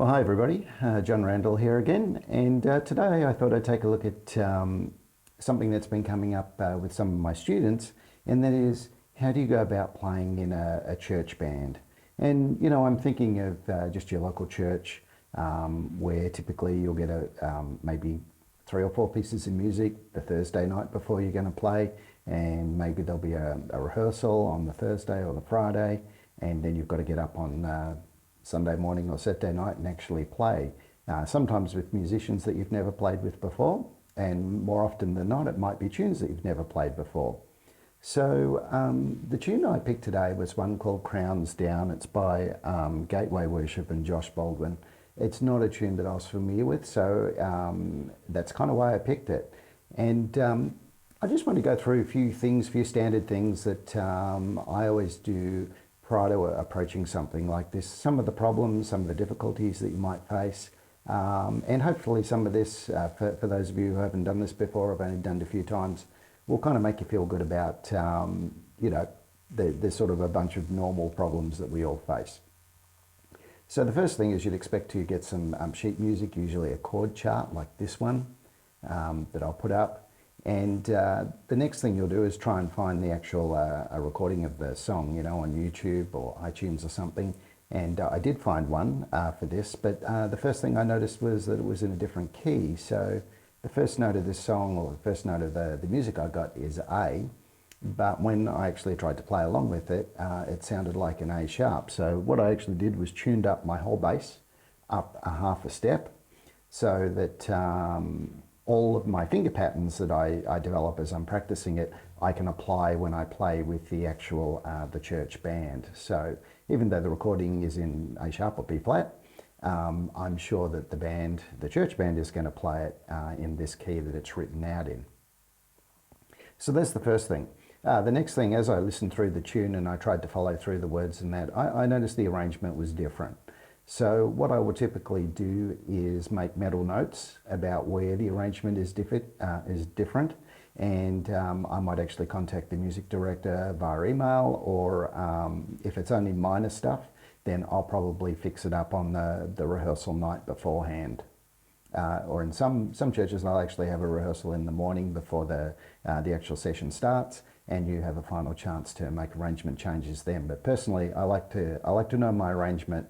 Well, hi everybody, John Randall here again, and today I thought I'd take a look at something that's been coming up with some of my students, and that is, how do you go about playing in a church band? And I'm thinking of just your local church, where typically you'll get maybe 3 or 4 pieces of music the Thursday night before you're going to play, and maybe there'll be a rehearsal on the Thursday or the Friday, and then you've got to get up on Sunday morning or Saturday night and actually play. Sometimes with musicians that you've never played with before, and more often than not it might be tunes that you've never played before. So the tune I picked today was one called Crowns Down. It's by Gateway Worship and Josh Baldwin. It's not a tune that I was familiar with, so that's kind of why I picked it. And I just want to go through a few standard things that I always do prior to approaching something like this. Some of the problems, some of the difficulties that you might face, and hopefully some of this, for those of you who haven't done this before, I've only done it a few times, will kind of make you feel good about, there's sort of a bunch of normal problems that we all face. So the first thing is you'd expect to get some sheet music, usually a chord chart like this one that I'll put up. And the next thing you'll do is try and find the actual a recording of the song, on YouTube or iTunes or something. And I did find one for this, but the first thing I noticed was that it was in a different key. So the first note of this song, or the first note of the music I got, is A, but when I actually tried to play along with it, it sounded like an A sharp. So what I actually did was tuned up my whole bass up a half a step, so that all of my finger patterns that I develop as I'm practicing it, I can apply when I play with the actual the church band. So even though the recording is in A sharp or B flat, I'm sure that the church band is going to play it in this key that it's written out in. So that's the first thing. The next thing, as I listened through the tune and I tried to follow through the words and that, I noticed the arrangement was different. So what I would typically do is make mental notes about where the arrangement is different, and I might actually contact the music director via email, or if it's only minor stuff, then I'll probably fix it up on the rehearsal night beforehand. Or in some churches, I'll actually have a rehearsal in the morning before the actual session starts, and you have a final chance to make arrangement changes then. But personally, I like to know my arrangement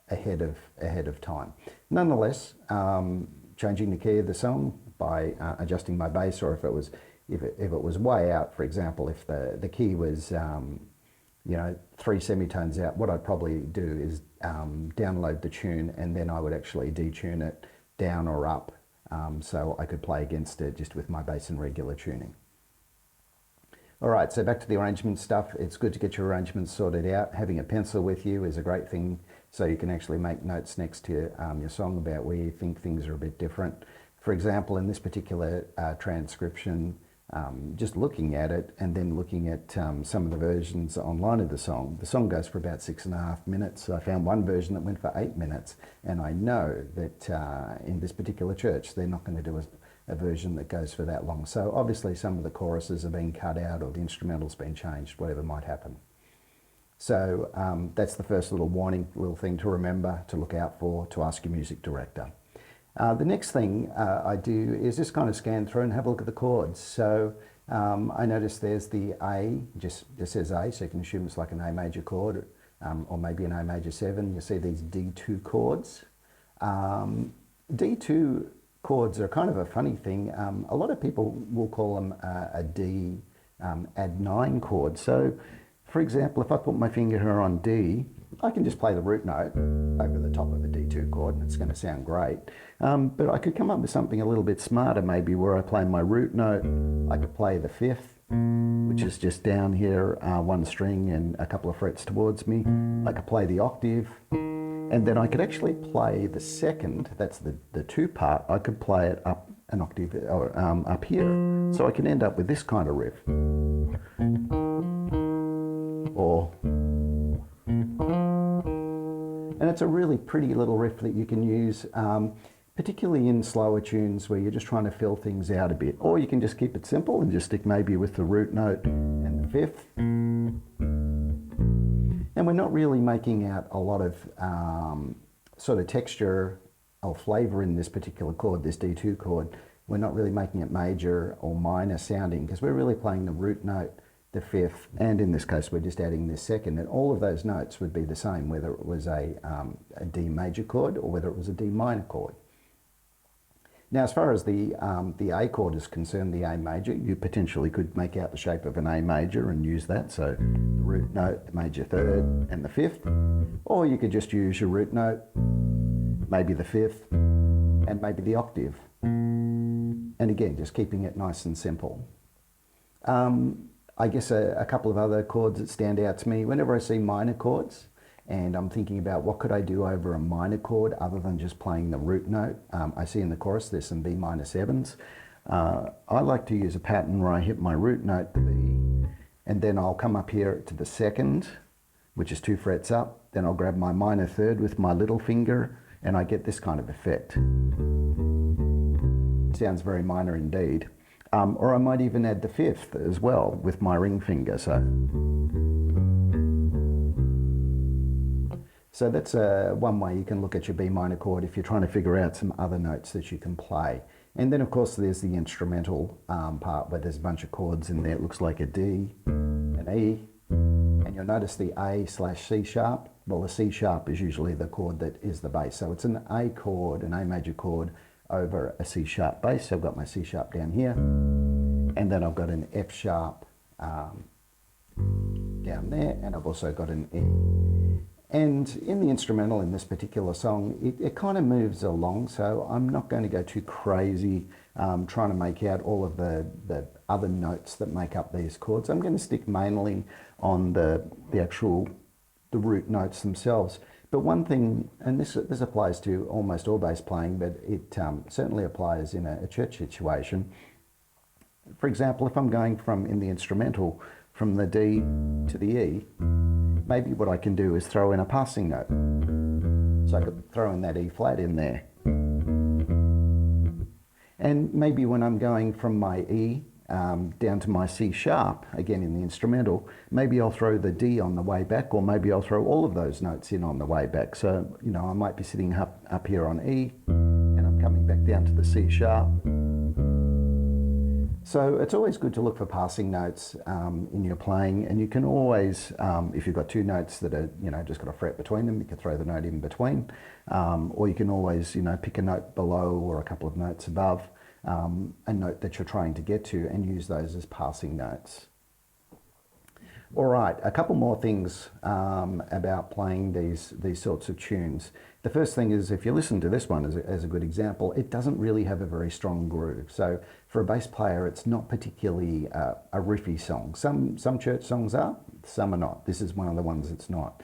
ahead of time. Nonetheless, changing the key of the song by adjusting my bass, or if it was way out, for example, if the key was 3 semitones out, what I'd probably do is download the tune, and then I would actually detune it down or up, so I could play against it just with my bass and regular tuning. All right, so back to the arrangement stuff. It's good to get your arrangements sorted out. Having a pencil with you is a great thing, so you can actually make notes next to your song about where you think things are a bit different. For example, in this particular transcription, just looking at it and then looking at some of the versions online of the song goes for about 6.5 minutes. So I found one version that went for 8 minutes, and I know that in this particular church, they're not going to do a version that goes for that long. So obviously some of the choruses are being cut out, or the instrumental's been changed, whatever might happen. So that's the first little thing to remember, to look out for, to ask your music director. The next thing I do is just kind of scan through and have a look at the chords. So I notice there's the A, just says A, so you can assume it's like an A major chord, or maybe an A major 7. You see these D2 chords. D2 chords are kind of a funny thing. A lot of people will call them a D add 9 chord. So for example, if I put my finger here on D, I can just play the root note over the top of a D2 chord, and it's going to sound great. But I could come up with something a little bit smarter, maybe where I play my root note. I could play the 5th, which is just down here, 1 string and a couple of frets towards me. I could play the octave, and then I could actually play the 2nd, that's the 2 part, I could play it up an octave, or up here. So I can end up with this kind of riff. Or, and it's a really pretty little riff that you can use, particularly in slower tunes where you're just trying to fill things out a bit. Or you can just keep it simple and just stick maybe with the root note and the 5th. And we're not really making out a lot of sort of texture or flavour in this particular chord, this D2 chord, we're not really making it major or minor sounding because we're really playing the root note, the fifth, and in this case we're just adding this second, and all of those notes would be the same whether it was a D major chord or whether it was a D minor chord. Now, as far as the A chord is concerned, the A major, you potentially could make out the shape of an A major and use that, so the root note, the major third, and the fifth, or you could just use your root note, maybe the fifth, and maybe the octave. And again, just keeping it nice and simple. I guess a couple of other chords that stand out to me, whenever I see minor chords, and I'm thinking about what could I do over a minor chord other than just playing the root note. I see in the chorus there's some B minor sevens. I like to use a pattern where I hit my root note, the B, and then I'll come up here to the second, which is 2 frets up. Then I'll grab my minor third with my little finger, and I get this kind of effect. It sounds very minor indeed. Or I might even add the fifth as well with my ring finger. So that's one way you can look at your B minor chord if you're trying to figure out some other notes that you can play. And then of course there's the instrumental part where there's a bunch of chords in there. It looks like a D, an E, and you'll notice the A/C sharp. Well, the C sharp is usually the chord that is the bass. So it's an A chord, an A major chord over a C sharp bass. So I've got my C sharp down here, and then I've got an F sharp down there, and I've also got an E. And in the instrumental in this particular song, it kind of moves along, so I'm not going to go too crazy trying to make out all of the other notes that make up these chords. I'm going to stick mainly on the root notes themselves. But one thing, and this applies to almost all bass playing, but it certainly applies in a church situation. For example, if I'm going in the instrumental from the D to the E, maybe what I can do is throw in a passing note. So I could throw in that E flat in there. And maybe when I'm going from my E down to my C sharp, again in the instrumental, maybe I'll throw the D on the way back, or maybe I'll throw all of those notes in on the way back. So, you know, I might be sitting up here on E, and I'm coming back down to the C sharp. So it's always good to look for passing notes in your playing, and you can always, if you've got two notes that are, you know, just got a fret between them, you can throw the note in between, or you can always, you know, pick a note below or a couple of notes above a note that you're trying to get to and use those as passing notes. All right, a couple more things about playing these sorts of tunes. The first thing is, if you listen to this one as a good example, it doesn't really have a very strong groove. So for a bass player, it's not particularly a riffy song. Some church songs are, some are not. This is one of the ones that's not.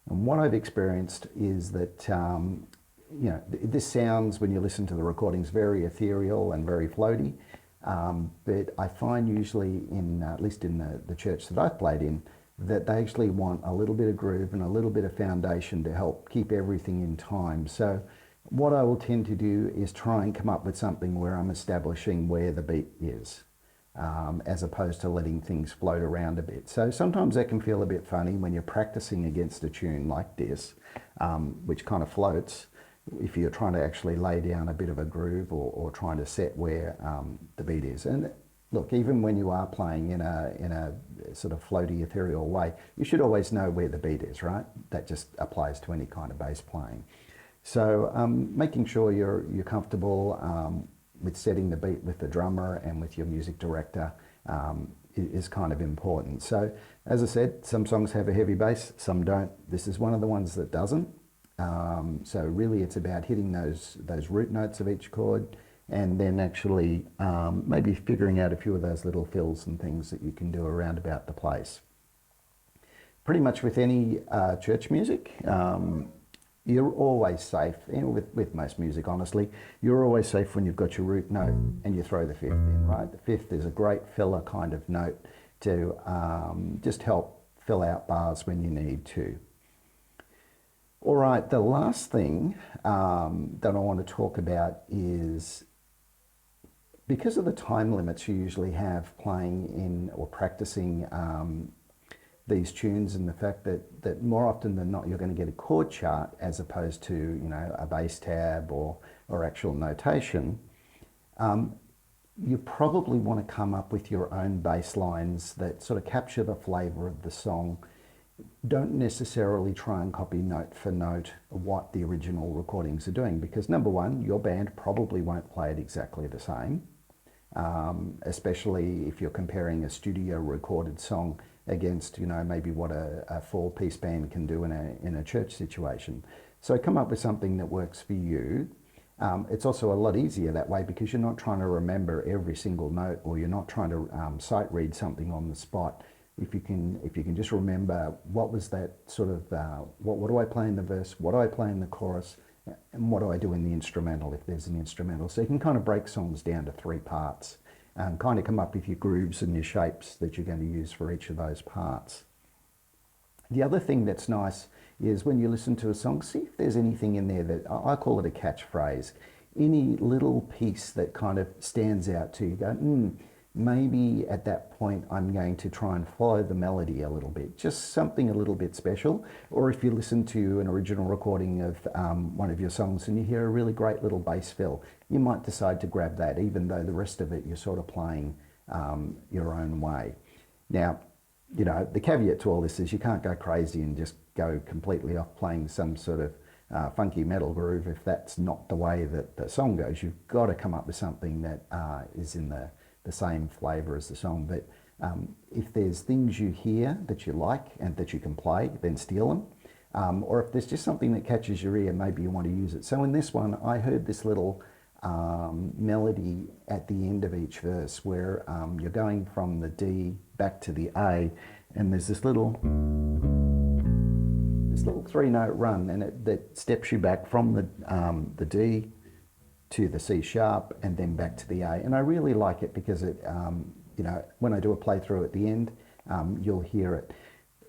And what I've experienced is that, you know, this sounds, when you listen to the recordings, very ethereal and very floaty. But I find usually, at least in the church that I've played in, that they actually want a little bit of groove and a little bit of foundation to help keep everything in time. So what I will tend to do is try and come up with something where I'm establishing where the beat is, as opposed to letting things float around a bit. So sometimes that can feel a bit funny when you're practicing against a tune like this, which kind of floats, if you're trying to actually lay down a bit of a groove or trying to set where the beat is. And look, even when you are playing in a sort of floaty, ethereal way, you should always know where the beat is, right? That just applies to any kind of bass playing. So making sure you're comfortable with setting the beat with the drummer and with your music director is kind of important. So as I said, some songs have a heavy bass, some don't. This is one of the ones that doesn't. So really it's about hitting those root notes of each chord, and then actually maybe figuring out a few of those little fills and things that you can do around about the place. Pretty much with any church music, you're always safe, and with most music honestly, you're always safe when you've got your root note and you throw the fifth in, right? The fifth is a great filler kind of note to just help fill out bars when you need to. All right, the last thing that I want to talk about is, because of the time limits you usually have playing in or practicing these tunes and the fact that more often than not you're going to get a chord chart as opposed to, you know, a bass tab or actual notation, you probably want to come up with your own bass lines that sort of capture the flavour of the song. Don't necessarily try and copy note for note what the original recordings are doing, because number one, your band probably won't play it exactly the same, especially if you're comparing a studio recorded song against, you know, maybe what a four-piece band can do in a church situation. So come up with something that works for you. It's also a lot easier that way because you're not trying to remember every single note, or you're not trying to sight read something on the spot. If you can just remember what was that sort of, what do I play in the verse, what do I play in the chorus, and what do I do in the instrumental if there's an instrumental. So you can kind of break songs down to 3 parts and kind of come up with your grooves and your shapes that you're going to use for each of those parts. The other thing that's nice is when you listen to a song, see if there's anything in there that, I call it a catchphrase, any little piece that kind of stands out to you. Go, maybe at that point I'm going to try and follow the melody a little bit, just something a little bit special. Or if you listen to an original recording of one of your songs and you hear a really great little bass fill, you might decide to grab that, even though the rest of it you're sort of playing your own way. Now, you know, the caveat to all this is you can't go crazy and just go completely off playing some sort of funky metal groove if that's not the way that the song goes. You've got to come up with something that is in the same flavour as the song. But if there's things you hear that you like and that you can play, then steal them. Or if there's just something that catches your ear, maybe you want to use it. So in this one, I heard this little melody at the end of each verse where you're going from the D back to the A, and there's this little 3-note run, and that steps you back from the D to the C sharp and then back to the A. And I really like it because it, you know, when I do a playthrough at the end, you'll hear it.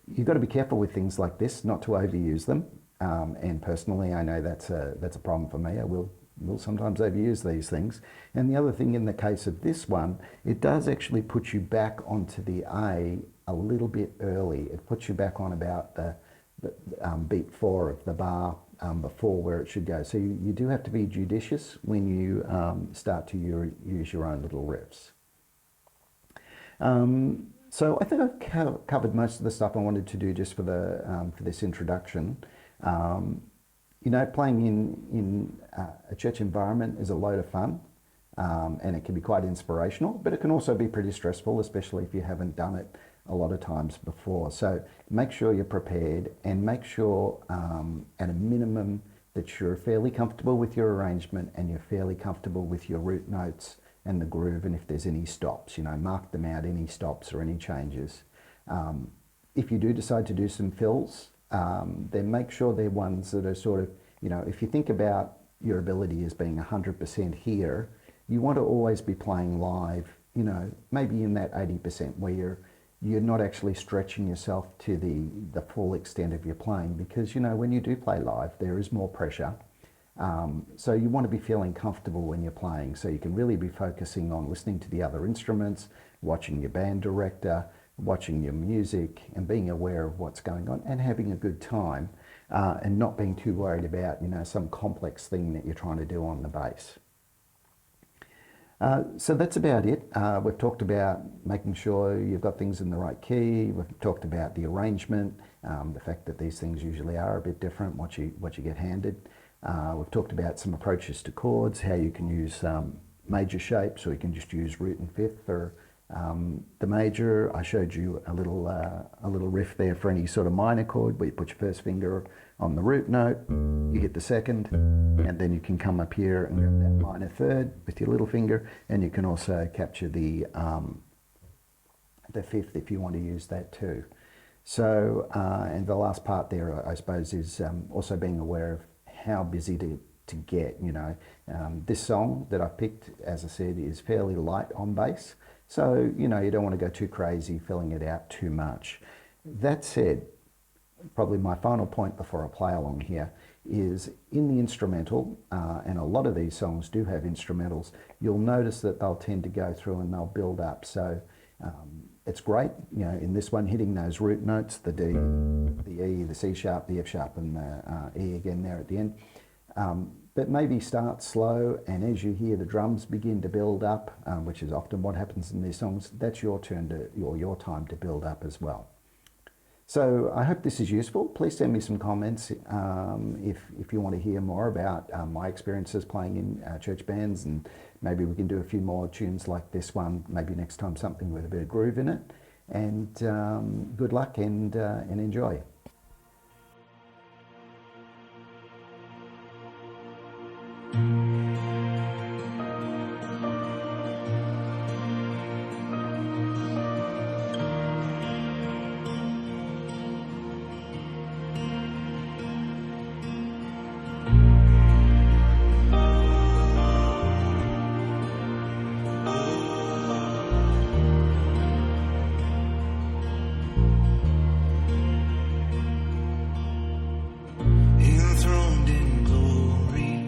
You've got to be careful with things like this, not to overuse them. And personally, I know that's a problem for me. I will sometimes overuse these things. And the other thing in the case of this one, it does actually put you back onto the A a little bit early. It puts you back on about the beat 4 of the bar before where it should go. So you do have to be judicious when you start to use your own little riffs. So I think I've covered most of the stuff I wanted to do just for this introduction. You know, playing in a church environment is a load of fun, and it can be quite inspirational, but it can also be pretty stressful, especially if you haven't done it a lot of times before. So make sure you're prepared, and make sure at a minimum that you're fairly comfortable with your arrangement and you're fairly comfortable with your root notes and the groove, and if there's any stops, you know, mark them out, any stops or any changes. If you do decide to do some fills, then make sure they're ones that are sort of, you know, if you think about your ability as being 100% here, you want to always be playing live, you know, maybe in that 80% where you're not actually stretching yourself to the full extent of your playing, because, you know, when you do play live, there is more pressure. So you want to be feeling comfortable when you're playing, so you can really be focusing on listening to the other instruments, watching your band director, watching your music, and being aware of what's going on and having a good time, and not being too worried about, you know, some complex thing that you're trying to do on the bass. So that's about it. We've talked about making sure you've got things in the right key. We've talked about the arrangement, the fact that these things usually are a bit different, what you get handed. We've talked about some approaches to chords, how you can use major shapes, or you can just use root and fifth for the major. I showed you a little riff there for any sort of minor chord, where you put your first finger on the root note, you hit the second, and then you can come up here and grab that minor third with your little finger, and you can also capture the fifth if you want to use that too. So, and the last part there, I suppose, is also being aware of how busy to get, you know. This song that I've picked, as I said, is fairly light on bass. So, you know, you don't want to go too crazy filling it out too much. That said, probably my final point before I play along here is in the instrumental, and a lot of these songs do have instrumentals, you'll notice that they'll tend to go through and they'll build up. So it's great, you know, in this one, hitting those root notes, the D, the E, the C sharp, the F sharp, and the E again there at the end. But maybe start slow, and as you hear the drums begin to build up, which is often what happens in these songs, that's your turn to, or your time to build up as well. So I hope this is useful. Please send me some comments if you want to hear more about my experiences playing in church bands, and maybe we can do a few more tunes like this one, maybe next time something with a bit of groove in it. And good luck and enjoy. Enthroned in glory,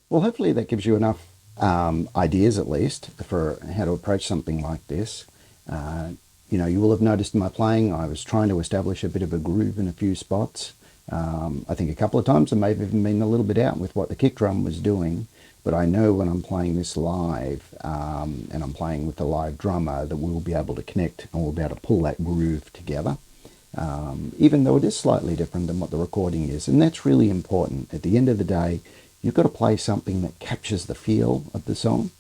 Well, hopefully that gives you enough ideas, at least, for how to approach something like this. Uh, you will have noticed in my playing, I was trying to establish a bit of a groove in a few spots. I think a couple of times I may have even been a little bit out with what the kick drum was doing, but I know when I'm playing this live and I'm playing with the live drummer that we'll be able to connect and we'll be able to pull that groove together. Even though it is slightly different than what the recording is. And that's really important. At the end of the day, you've got to play something that captures the feel of the song,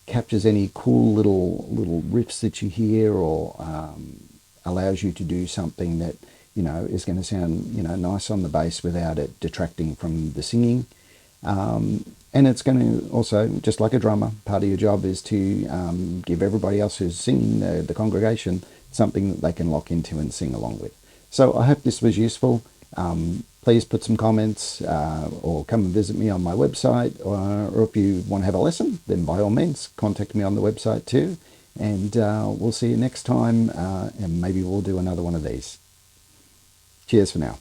captures any cool little riffs that you hear, or allows you to do something that is going to sound nice on the bass without it detracting from the singing. And it's going to also, just like a drummer, part of your job is to give everybody else who's singing, the congregation, something that they can lock into and sing along with. So I hope this was useful. Please put some comments or come and visit me on my website. Or if you want to have a lesson, then by all means, contact me on the website too. And we'll see you next time, and maybe we'll do another one of these. Cheers for now.